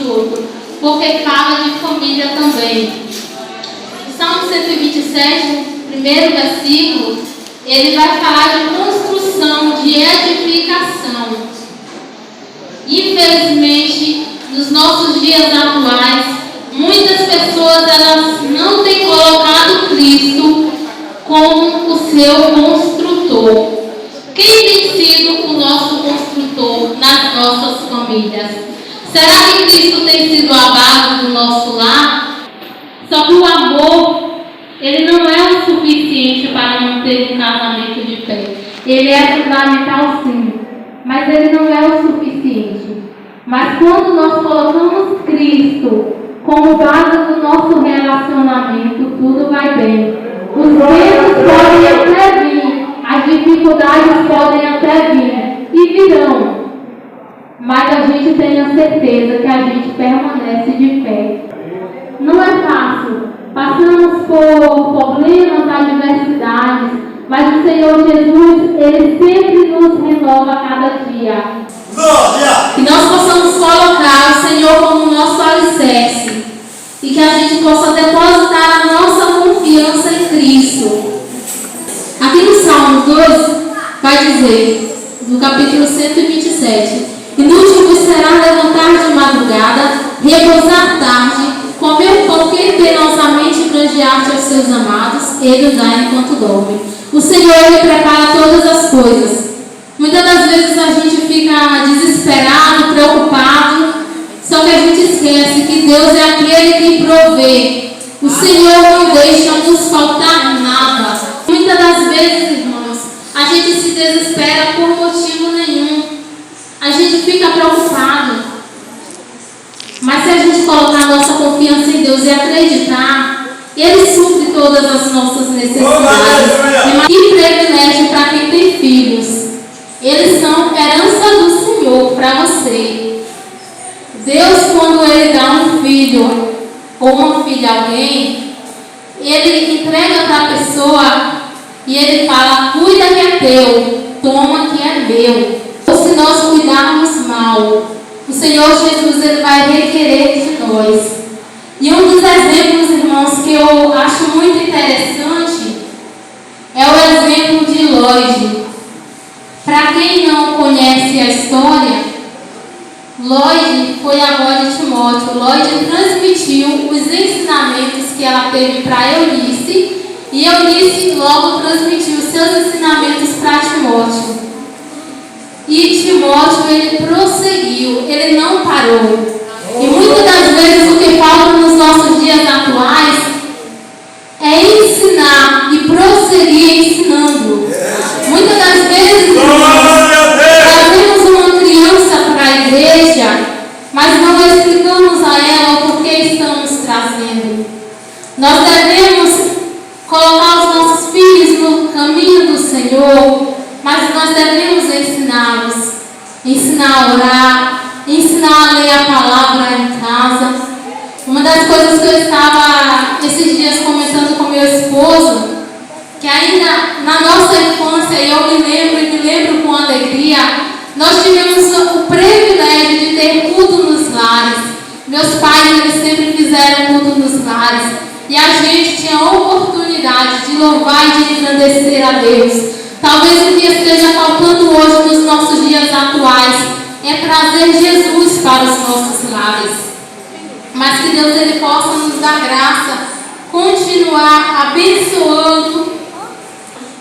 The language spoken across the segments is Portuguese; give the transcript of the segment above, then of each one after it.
todo, porque fala de família também. O Salmo 127, primeiro versículo, ele vai falar de construção, de edificação. Infelizmente, nos nossos dias atuais, muitas pessoas elas não têm colocado Cristo como o seu construtor. Quem tem sido o nosso construtor nas nossas famílias? Será que Cristo tem sido a base do nosso lar? Só que o amor, ele não é o suficiente para manter um casamento de pé. Ele é fundamental sim, mas ele não é o suficiente. Mas quando nós colocamos Cristo como base do nosso relacionamento, tudo vai bem. Os ventos podem até vir, as dificuldades podem até vir e virão. Mas a gente tem a certeza que a gente permanece de pé. Não é fácil. Passamos por problemas, adversidades, mas o Senhor Jesus, Ele sempre nos renova a cada dia. Que nós possamos colocar o Senhor como nosso alicerce e que a gente possa depositar a nossa confiança em Cristo. Aqui no Salmo 2 vai dizer, no capítulo 127, inútil vos será levantar de madrugada, repousar tarde, comer o pão que penosamente granjeaste aos seus amados, ele o dá enquanto dorme. O Senhor, Ele prepara todas as coisas. Muitas das vezes a gente fica desesperado, preocupado, só que a gente esquece que Deus é aquele que provê. O Senhor não deixa nos faltar nada. Muitas das vezes, irmãos, a gente se desespera por motivo nenhum. A gente fica preocupado. Mas se a gente colocar a nossa confiança em Deus e acreditar, Ele supre todas as nossas necessidades. Que privilégio para quem tem filhos. Eles são herança do Senhor para você. Deus, quando Ele dá um filho ou uma filha a alguém, Ele entrega para a pessoa e Ele fala, cuida que é teu, toma que é meu. Ou se nós cuidarmos mal, o Senhor Jesus, Ele vai requerer de nós. E um dos exemplos, irmãos, que eu acho muito interessante é o exemplo de Lloyd. Para quem não conhece a história, Lloyd foi a avó de Timóteo. Lloyd transmitiu os ensinamentos que ela teve para Eunice, e Eunice logo transmitiu os seus ensinamentos para Timóteo. E Timóteo, ele prosseguiu, ele não parou. E muitas das vezes o que falta nos nossos dias atuais é ensinar e prosseguir ensinando. Muitas das vezes trazemos uma criança para a igreja, mas não explicamos a ela o porquê estamos trazendo. Nós devemos colocar os nossos filhos no caminho do Senhor, mas nós devemos ensiná-los, ensinar a orar, ensinar a ler a palavra em casa. Uma das coisas que eu estava esses dias comentando com meu esposo, que ainda na nossa infância, e eu me lembro com alegria, nós tivemos o privilégio de ter culto nos lares. Meus pais, eles sempre fizeram culto nos lares, e a gente tinha a oportunidade de louvar e de engrandecer a Deus. Talvez o que esteja faltando hoje nos nossos dias atuais é trazer Jesus para os nossos lares. Mas que Deus, Ele possa nos dar graça, continuar abençoando.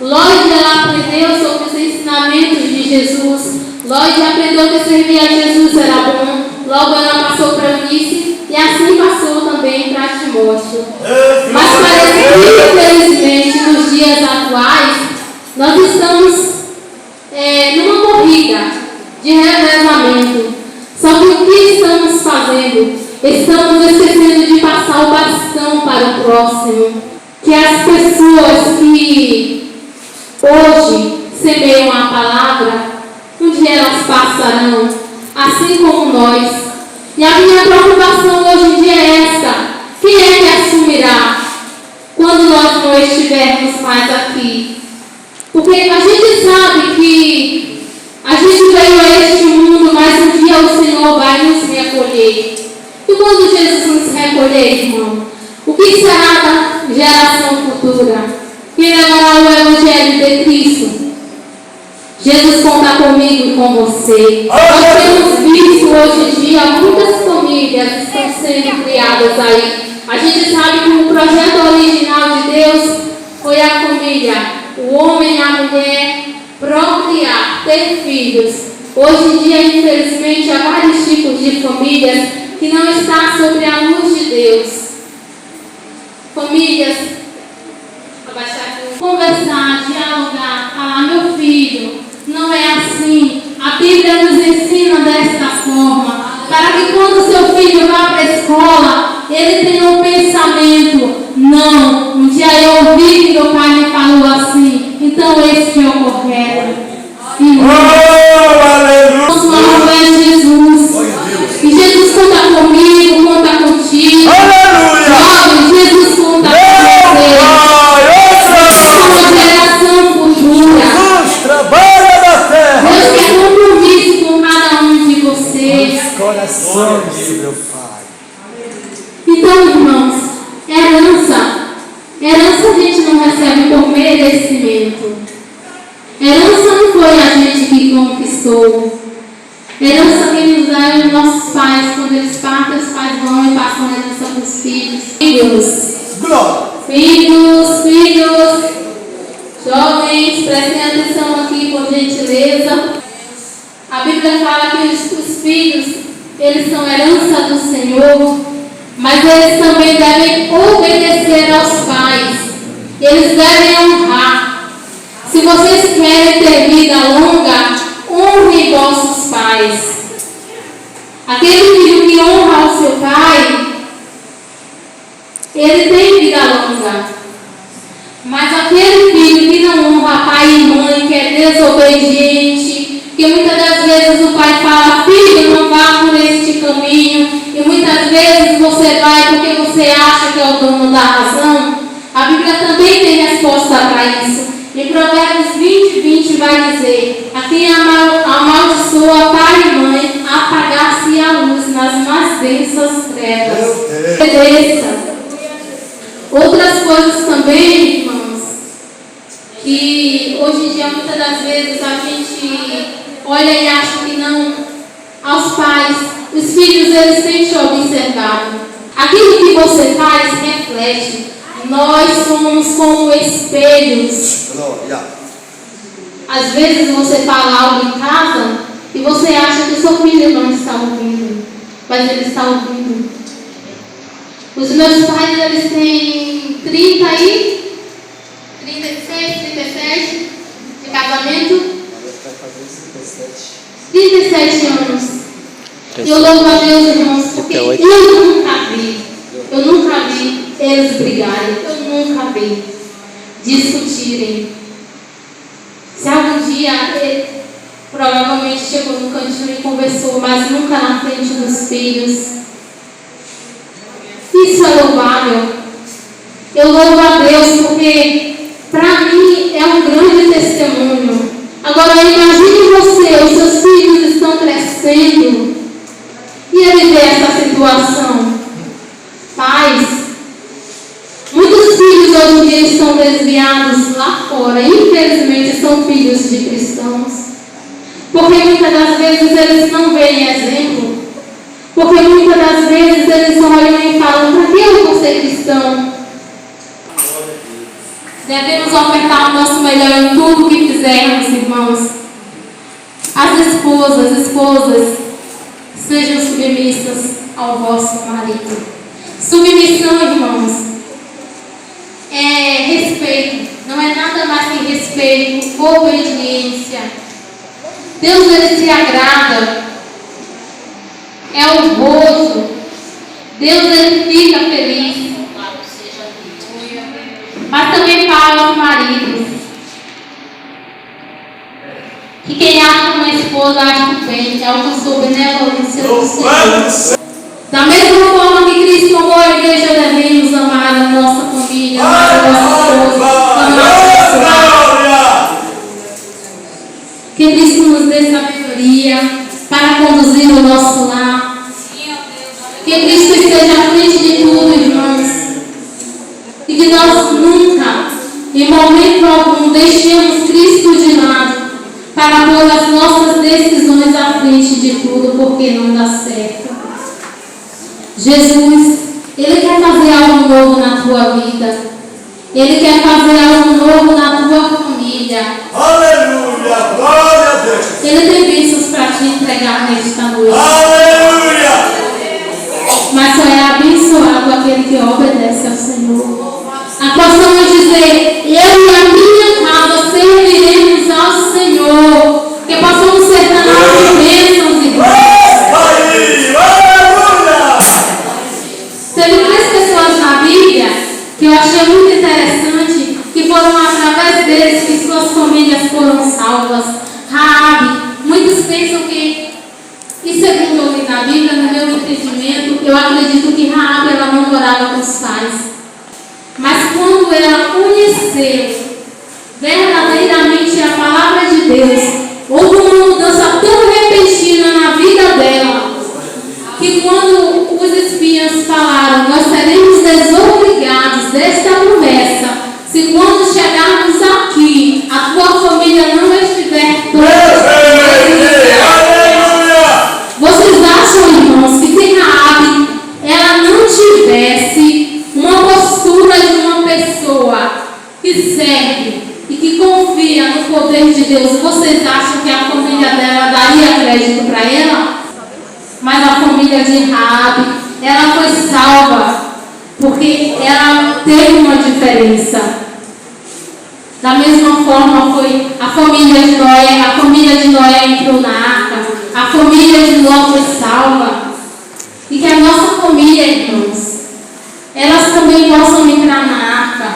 Lloyd, ela aprendeu sobre os ensinamentos de Jesus. Lloyd aprendeu que servir a Jesus era bom. Logo ela passou para Eunice e assim passou também para Timóteo. Mas parece que, infelizmente, nos dias atuais, nós estamos numa corrida de revezamento. Só que o que estamos fazendo? Estamos esquecendo de passar o bastão para o próximo. Que as pessoas que hoje semeiam a palavra, um dia elas passarão, assim como nós. E a minha preocupação hoje em dia é esta: quem é que assumirá quando nós não estivermos mais aqui? Porque a gente sabe que a gente veio a este mundo, mas um dia o Senhor vai nos recolher. postura. Quem levará o Evangelho de Cristo? Jesus conta comigo e com você. Nós temos visto hoje em dia muitas famílias estão sendo criadas aí. A gente sabe que o projeto original de Deus foi a família, o homem e a mulher procriar, ter filhos. Hoje em dia, infelizmente, há vários tipos de famílias que não estão sobre a luz de Deus. Famílias, conversar, dialogar, falar, meu filho, não é assim. A Bíblia nos ensina desta forma, para que quando seu filho vá para a escola, ele tenha um pensamento, não, um dia eu ouvi que meu pai me falou assim, então esse é o correto. Nosso nome é Jesus. E Jesus conta comigo, conta contigo. Jovem, Jesus conta com você. Uma geração futura. Trabalha na terra. Deus quer compromisso com cada um de vocês. Corações, meu Pai. Então, irmãos, herança a gente não recebe por merecimento. Herança não foi a gente que conquistou. Herança quem nos dá é os nossos pais. Quando eles partem, os pais vão e passam a herança para os filhos. Filhos. Jovens, prestem atenção aqui, por gentileza. A Bíblia fala que os filhos, eles são herança do Senhor, mas eles também devem obedecer aos pais. Eles devem honrar. Se vocês querem ter vida longa, honrem vossos pais. Aquele filho que honra o seu pai, ele tem vida longa. Mas aquele filho que não honra pai e mãe, que é desobediente, que muitas das vezes o pai fala, filho, não vá por este caminho, e muitas vezes você vai porque você acha que é o dono da razão, a Bíblia também tem resposta para isso. Em Provérbios 20 vai dizer, a quem amaldiçoa pai e mãe, apagar-se a luz nas mais densas trevas. Obedeça. Outras coisas também, irmãos, que hoje em dia muitas das vezes a gente olha e acha que não, aos pais, os filhos eles têm te observado. Aquilo que você faz reflete. Nós somos como espelhos. Às vezes você fala algo em casa e você acha que o seu filho não está ouvindo, mas ele está ouvindo. Os meus pais, eles têm 37 de casamento. 37 anos. Eu louvo a Deus, irmãos, porque eu nunca vi eles brigarem, eu nunca vi discutirem. Se algum dia ele provavelmente chegou no cantinho e conversou, mas nunca na frente dos filhos. Isso é louvável. Eu louvo a Deus porque para mim é um grande testemunho. Agora imagine você, os seus filhos estão crescendo e ele vê essa situação. Pais, muitos filhos hoje em dia estão desviados lá fora. Infelizmente são filhos de cristãos. Porque muitas das vezes eles não veem exemplo. Porque muitas das vezes eles olham e falam, para que eu vou ser cristão? Devemos ofertar o nosso melhor em tudo que fizermos, irmãos. As esposas, sejam submissas ao vosso marido. Submissão, irmãos, é respeito. Não é nada mais que respeito, obediência. Deus, ele se agrada. É honroso. Deus, ele fica feliz. Mas também fala aos maridos que quem acha uma esposa acha bem, é alcançou benevolência do Senhor. Da mesma forma que Cristo amou a igreja, devemos amar a nossa família, amar a nossa esposa, amar a nossa. Que Cristo nos dê sabedoria para conduzir o nosso lar. Que Cristo esteja à frente de tudo, irmãos. E que nós nunca em momento algum, deixemos Cristo de lado para pôr as nossas decisões à frente de tudo, porque não dá certo. Jesus, Ele quer fazer algo novo na tua vida. Ele quer fazer algo novo na tua família. Aleluia, glória a Deus. Ele tem bênçãos para te entregar nesta noite. Aleluia. Mas só é abençoado aquele que obedece ao Senhor. Possamos dizer, eu e a minha casa serviremos ao Senhor. Que possamos ser canal de bênçãos, irmãos. Teve 3 pessoas na Bíblia que eu achei muito interessante, que foram através deles que suas famílias foram salvas. Raabe. Muitos pensam que, e segundo eu li na Bíblia, no meu entendimento, eu acredito que Raabe ela não morava com os pais. Mas quando ela conheceu verdadeiramente a palavra de Deus, houve uma mudança tão repentina na vida dela, que quando os espias falaram, nós seremos desobrigados desta promessa, se quando chegarmos aqui, a tua família não estiver toda. Vocês acham, irmãos, que se Raabe ela não tivesse uma postura de uma pessoa que serve e que confia no poder de Deus, vocês acham que a família dela daria crédito para ela? Mas a família de Raabe, ela foi salva porque ela teve uma diferença. Da mesma forma foi a família de Noé. A família de Noé entrou na arca. A família de Ló foi salva. E que a nossa família, irmãos, elas também possam entrar na arca.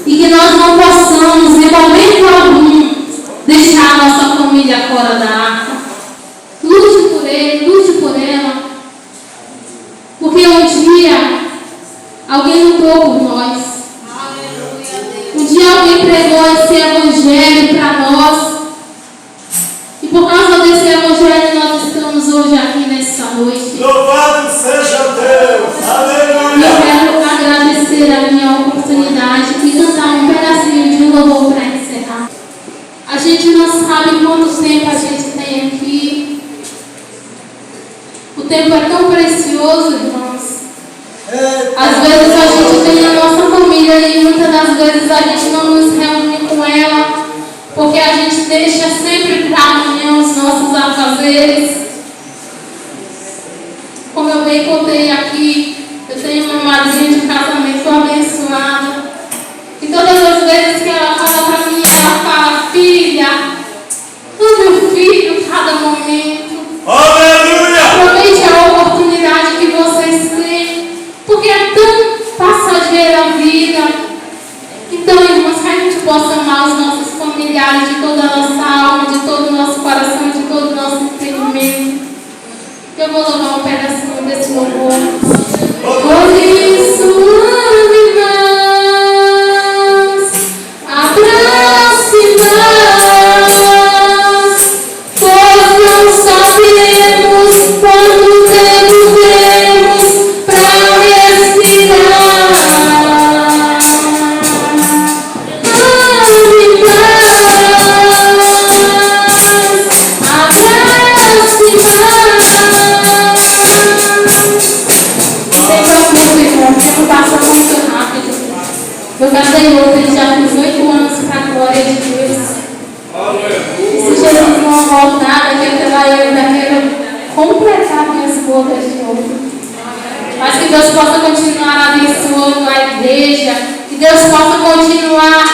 E que nós não possamos, em momento algum, deixar a nossa família fora da arca. Lute por ele, lute por ela. Porque um dia alguém lutou por nós. Um dia alguém pregou esse evangelho para nós. E por causa desse evangelho nós estamos hoje aqui nessa noite. Louvado seja Deus. Aleluia. E eu quero agradecer a minha oportunidade e cantar um pedacinho de um louvor para encerrar. A gente não sabe quanto tempo a gente tem aqui. O tempo é tão precioso, irmãos. Às vezes a gente tem a nossa família e muitas das vezes a gente não nos reúne com ela, porque a gente deixa sempre para amanhã os nossos afazeres. Como eu bem contei aqui, eu tenho uma madrinha de casamento abençoada. E todas as vezes que ela fala para mim, ela fala, filha, ame o filho cada momento. Aleluia. Aproveite a oportunidade que vocês têm, porque é tão passageira a vida. Então, irmãos, que a gente possa amar os nossos familiares de toda a nossa alma, de todo o nosso coração, de todo o nosso entendimento. Eu vou louvar um pedacinho desse louvor. Por isso, ame mais, abrace mais, pois não sabemos quando temos para respirar. Ame eu casei ontem, já fiz 8 anos para a glória de Deus. Se Jesus não voltar, daqui até lá eu ainda quero completar minhas bodas de novo. Mas que Deus possa continuar abençoando a igreja, que Deus possa continuar